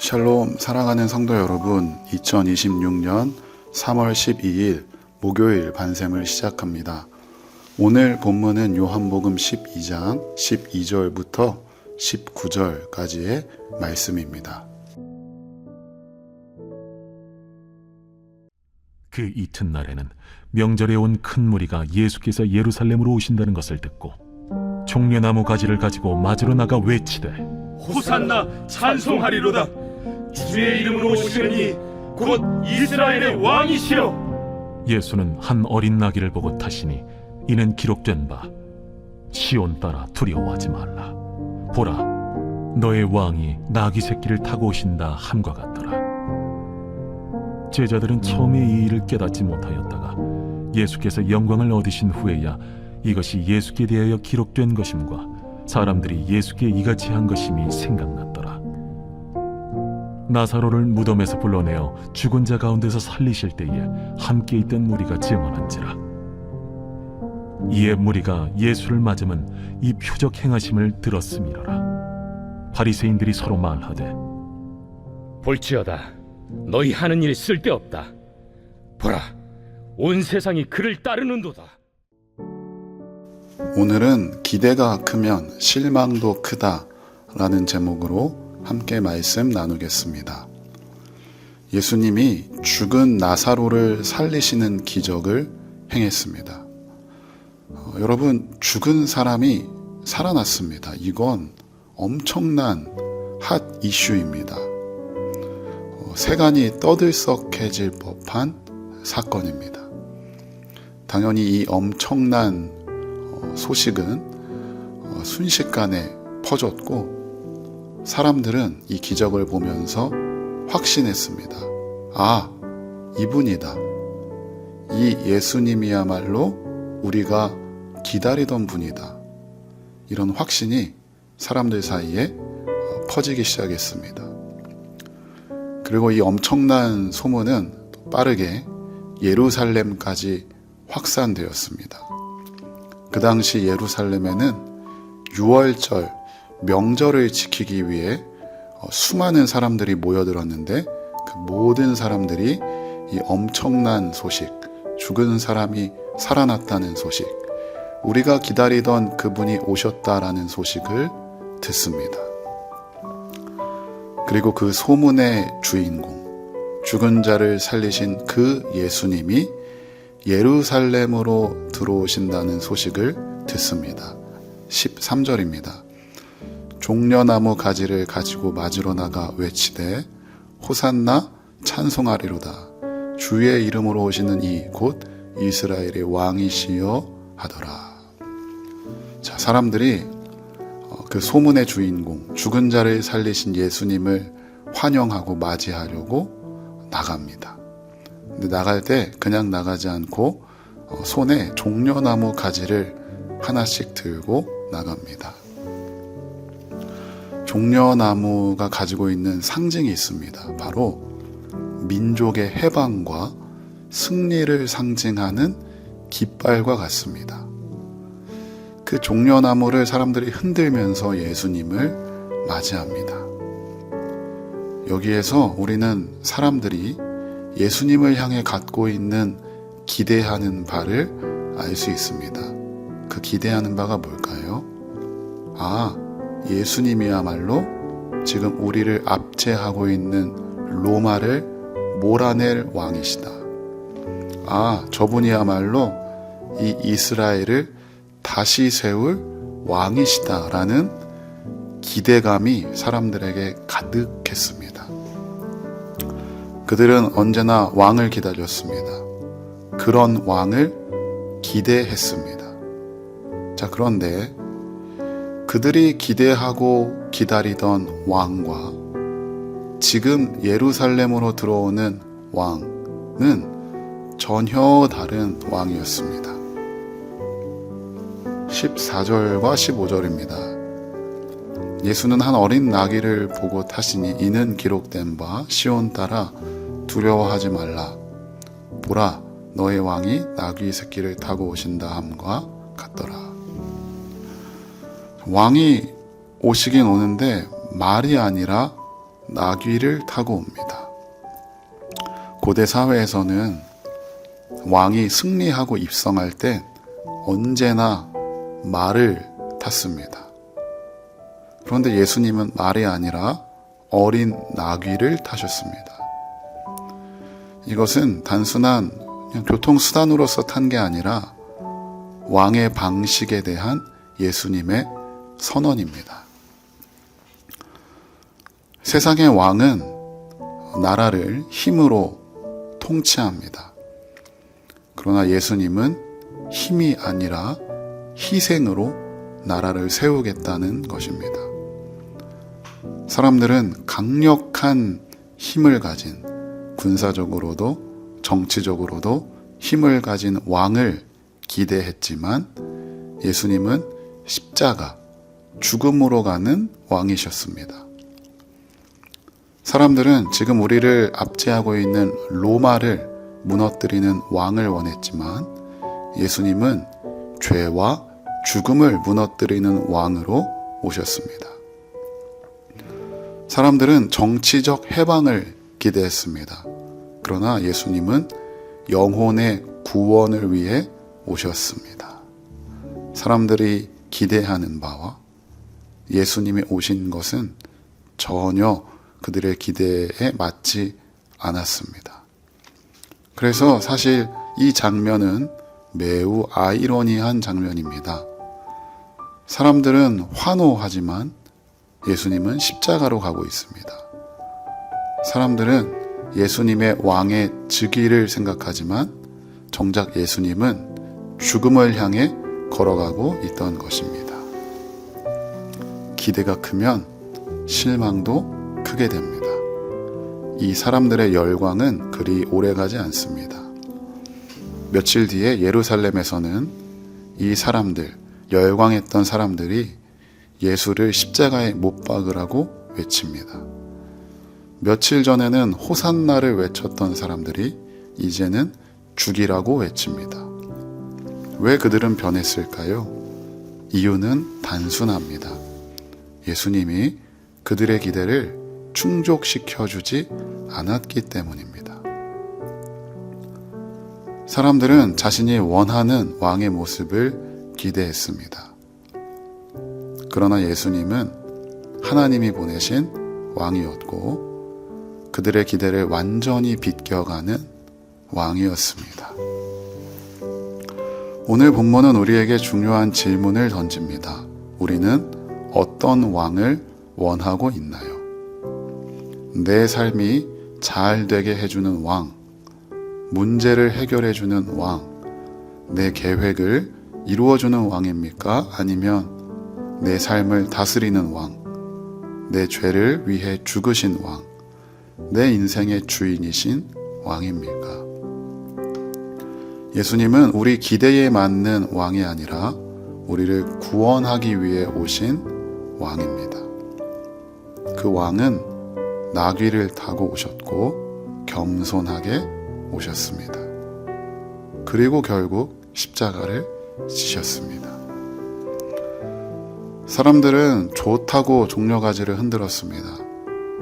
샬롬 사랑하는 성도 여러분, 2026년 3월 12일 목요일 반샘을 시작합니다. 오늘 본문은 요한복음 12장 12절부터 19절까지의 말씀입니다. 그 이튿날에는 명절에 온 큰 무리가 예수께서 예루살렘으로 오신다는 것을 듣고 종려나무 가지를 가지고 맞으러 나가 외치되 호산나 찬송하리로다. 주의 이름으로 오시느니 곧 이스라엘의 왕이시여. 예수는 한 어린 나귀를 보고 타시니 이는 기록된 바 시온 딸아 두려워하지 말라. 보라, 너의 왕이 나귀 새끼를 타고 오신다 함과 같더라. 제자들은 처음에 이 일을 깨닫지 못하였다가 예수께서 영광을 얻으신 후에야 이것이 예수께 대하여 기록된 것임과 사람들이 예수께 이같이 한 것임이 생각났더라. 나사로를 무덤에서 불러내어 죽은 자 가운데서 살리실 때에 함께 있던 무리가 증언한지라. 이에 무리가 예수를 맞으면 이 표적 행하심을 들었음이로라. 바리새인들이 서로 말하되 볼지어다, 너희 하는 일이 쓸데없다. 보라, 온 세상이 그를 따르는도다. 오늘은 기대가 크면 실망도 크다라는 제목으로 함께 말씀 나누겠습니다. 예수님이 죽은 나사로를 살리시는 기적을 행했습니다. 여러분, 죽은 사람이 살아났습니다. 이건 엄청난 핫 이슈입니다. 세간이 떠들썩해질 법한 사건입니다. 당연히 이 엄청난 소식은 순식간에 퍼졌고 사람들은 이 기적을 보면서 확신했습니다. 아, 이분이다. 이 예수님이야말로 우리가 기다리던 분이다. 이런 확신이 사람들 사이에 퍼지기 시작했습니다. 그리고 이 엄청난 소문은 빠르게 예루살렘까지 확산되었습니다. 그 당시 예루살렘에는 유월절 명절을 지키기 위해 수많은 사람들이 모여들었는데 그 모든 사람들이 이 엄청난 소식, 죽은 사람이 살아났다는 소식, 우리가 기다리던 그분이 오셨다라는 소식을 듣습니다. 그리고 그 소문의 주인공, 죽은 자를 살리신 그 예수님이 예루살렘으로 들어오신다는 소식을 듣습니다. 13절입니다. 종려나무 가지를 가지고 맞으러 나가 외치되 호산나 찬송하리로다. 주의 이름으로 오시는 이 곧 이스라엘의 왕이시여 하더라. 자, 사람들이 그 소문의 주인공, 죽은 자를 살리신 예수님을 환영하고 맞이하려고 나갑니다. 근데 나갈 때 그냥 나가지 않고 손에 종려나무 가지를 하나씩 들고 나갑니다. 종려나무가 가지고 있는 상징이 있습니다. 바로 민족의 해방과 승리를 상징하는 깃발과 같습니다. 그 종려나무를 사람들이 흔들면서 예수님을 맞이합니다. 여기에서 우리는 사람들이 예수님을 향해 갖고 있는 기대하는 바를 알 수 있습니다. 그 기대하는 바가 뭘까요? 아, 예수님이야말로 지금 우리를 압제하고 있는 로마를 몰아낼 왕이시다. 아, 저분이야말로 이 이스라엘을 다시 세울 왕이시다라는 기대감이 사람들에게 가득했습니다. 그들은 언제나 왕을 기다렸습니다. 그런 왕을 기대했습니다. 자, 그런데 그들이 기대하고 기다리던 왕과 지금 예루살렘으로 들어오는 왕은 전혀 다른 왕이었습니다. 14절과 15절입니다. 예수는 한 어린 나귀를 보고 타시니 이는 기록된 바 시온 딸아 두려워하지 말라. 보라, 너의 왕이 나귀 새끼를 타고 오신다 함과 같더라. 왕이 오시긴 오는데 말이 아니라 나귀를 타고 옵니다. 고대 사회에서는 왕이 승리하고 입성할 때 언제나 말을 탔습니다. 그런데 예수님은 말이 아니라 어린 나귀를 타셨습니다. 이것은 단순한 그냥 교통수단으로서 탄 게 아니라 왕의 방식에 대한 예수님의 선언입니다. 세상의 왕은 나라를 힘으로 통치합니다. 그러나 예수님은 힘이 아니라 희생으로 나라를 세우겠다는 것입니다. 사람들은 강력한 힘을 가진, 군사적으로도 정치적으로도 힘을 가진 왕을 기대했지만 예수님은 십자가, 죽음으로 가는 왕이셨습니다. 사람들은 지금 우리를 압제하고 있는 로마를 무너뜨리는 왕을 원했지만 예수님은 죄와 죽음을 무너뜨리는 왕으로 오셨습니다. 사람들은 정치적 해방을 기대했습니다. 그러나 예수님은 영혼의 구원을 위해 오셨습니다. 사람들이 기대하는 바와 예수님이 오신 것은 전혀 그들의 기대에 맞지 않았습니다. 그래서 사실 이 장면은 매우 아이러니한 장면입니다. 사람들은 환호하지만 예수님은 십자가로 가고 있습니다. 사람들은 예수님의 왕의 즉위를 생각하지만 정작 예수님은 죽음을 향해 걸어가고 있던 것입니다. 기대가 크면 실망도 크게 됩니다. 이 사람들의 열광은 그리 오래가지 않습니다. 며칠 뒤에 예루살렘에서는 이 사람들, 열광했던 사람들이 예수를 십자가에 못 박으라고 외칩니다. 며칠 전에는 호산나를 외쳤던 사람들이 이제는 죽이라고 외칩니다. 왜 그들은 변했을까요? 이유는 단순합니다. 예수님이 그들의 기대를 충족시켜주지 않았기 때문입니다. 사람들은 자신이 원하는 왕의 모습을 기대했습니다. 그러나 예수님은 하나님이 보내신 왕이었고 그들의 기대를 완전히 비껴가는 왕이었습니다. 오늘 본문은 우리에게 중요한 질문을 던집니다. 우리는 어떤 왕을 원하고 있나요? 내 삶이 잘 되게 해주는 왕, 문제를 해결해주는 왕, 내 계획을 이루어주는 왕입니까? 아니면 내 삶을 다스리는 왕, 내 죄를 위해 죽으신 왕, 내 인생의 주인이신 왕입니까? 예수님은 우리 기대에 맞는 왕이 아니라 우리를 구원하기 위해 오신 왕입니다. 그 왕은 나귀를 타고 오셨고 겸손하게 오셨습니다. 그리고 결국 십자가를 지셨습니다. 사람들은 좋다고 종려가지를 흔들었습니다.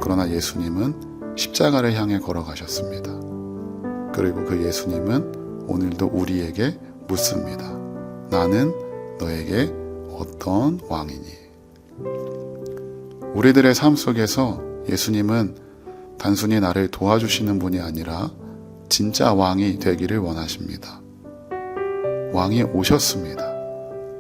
그러나 예수님은 십자가를 향해 걸어가셨습니다. 그리고 그 예수님은 오늘도 우리에게 묻습니다. 나는 너에게 어떤 왕이니? 우리들의 삶 속에서 예수님은 단순히 나를 도와주시는 분이 아니라 진짜 왕이 되기를 원하십니다. 왕이 오셨습니다.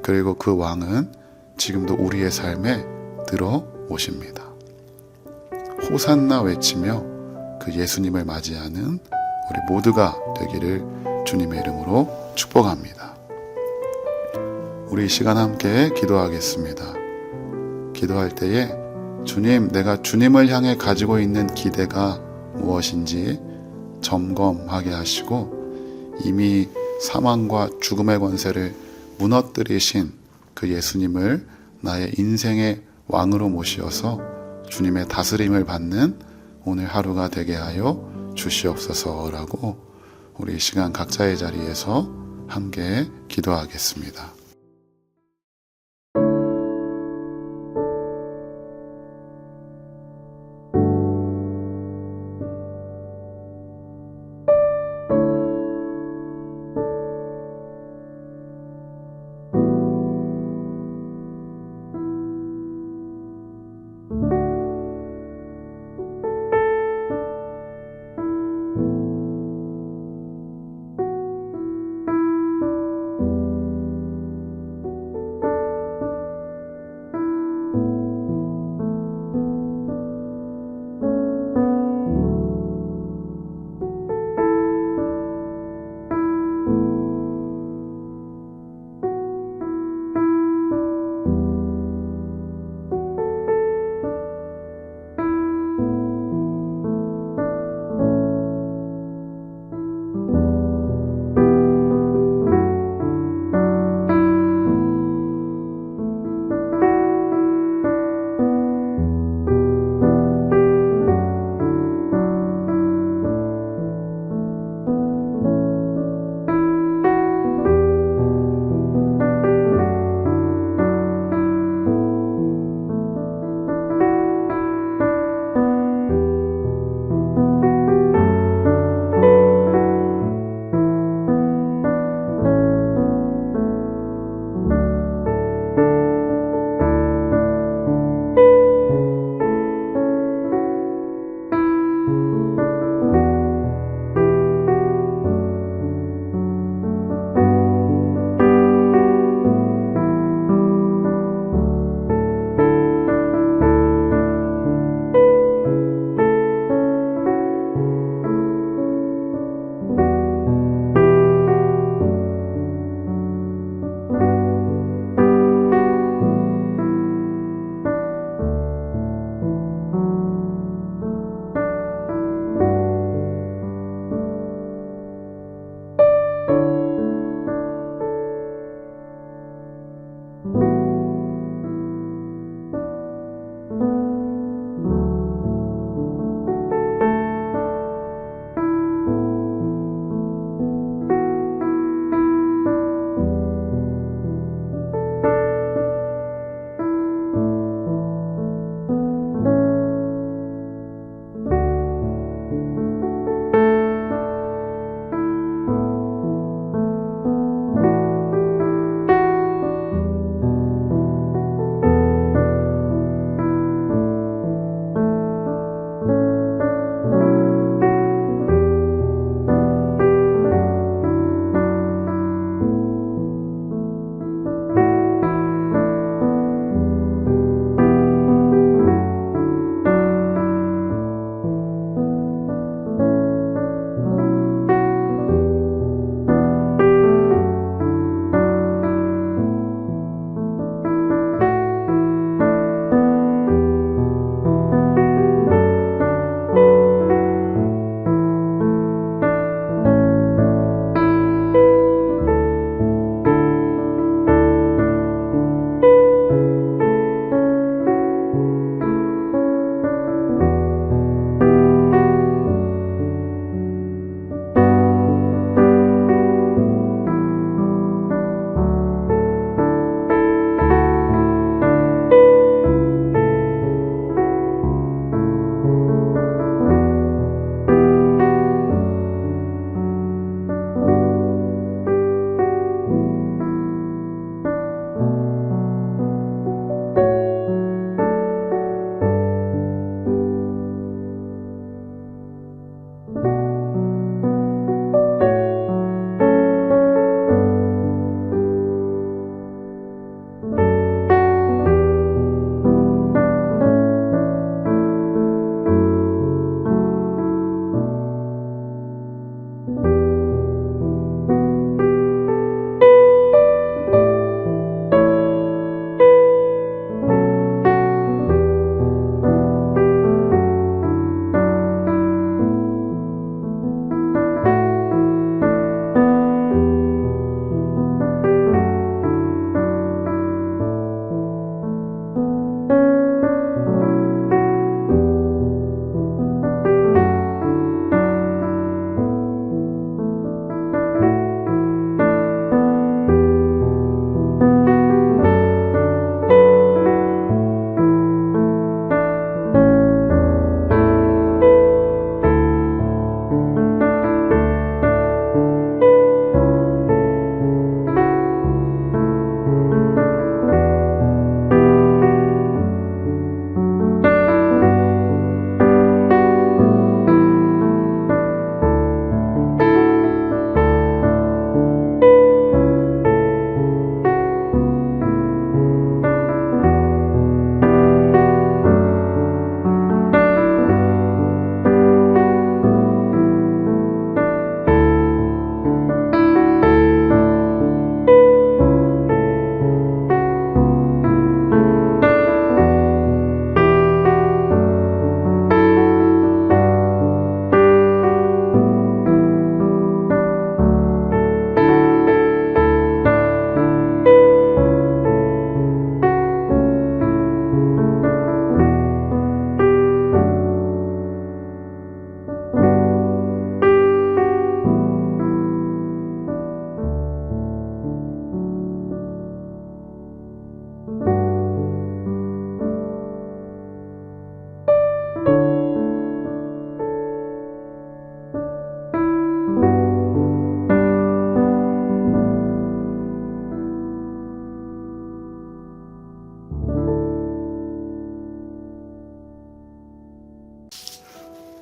그리고 그 왕은 지금도 우리의 삶에 들어오십니다. 호산나 외치며 그 예수님을 맞이하는 우리 모두가 되기를 주님의 이름으로 축복합니다. 우리 이 시간 함께 기도하겠습니다. 기도할 때에 주님, 내가 주님을 향해 가지고 있는 기대가 무엇인지 점검하게 하시고 이미 사망과 죽음의 권세를 무너뜨리신 그 예수님을 나의 인생의 왕으로 모시어서 주님의 다스림을 받는 오늘 하루가 되게 하여 주시옵소서라고 우리 이 시간 각자의 자리에서 함께 기도하겠습니다.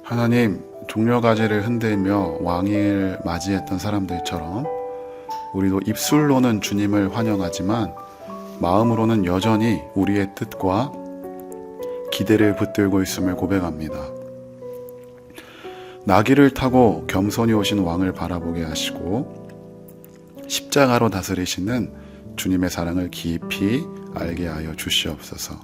하나님, 종려가지를 흔들며 왕위를 맞이했던 사람들처럼 우리도 입술로는 주님을 환영하지만 마음으로는 여전히 우리의 뜻과 기대를 붙들고 있음을 고백합니다. 나귀를 타고 겸손히 오신 왕을 바라보게 하시고 십자가로 다스리시는 주님의 사랑을 깊이 알게 하여 주시옵소서.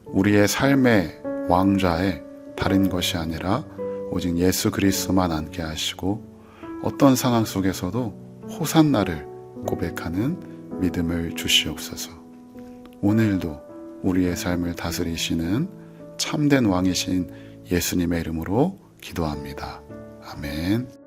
우리의 삶의 왕좌에 다른 것이 아니라 오직 예수 그리스도만 앉게 하시고 어떤 상황 속에서도 호산나를 고백하는 믿음을 주시옵소서. 오늘도 우리의 삶을 다스리시는 참된 왕이신 예수님의 이름으로 기도합니다. 아멘.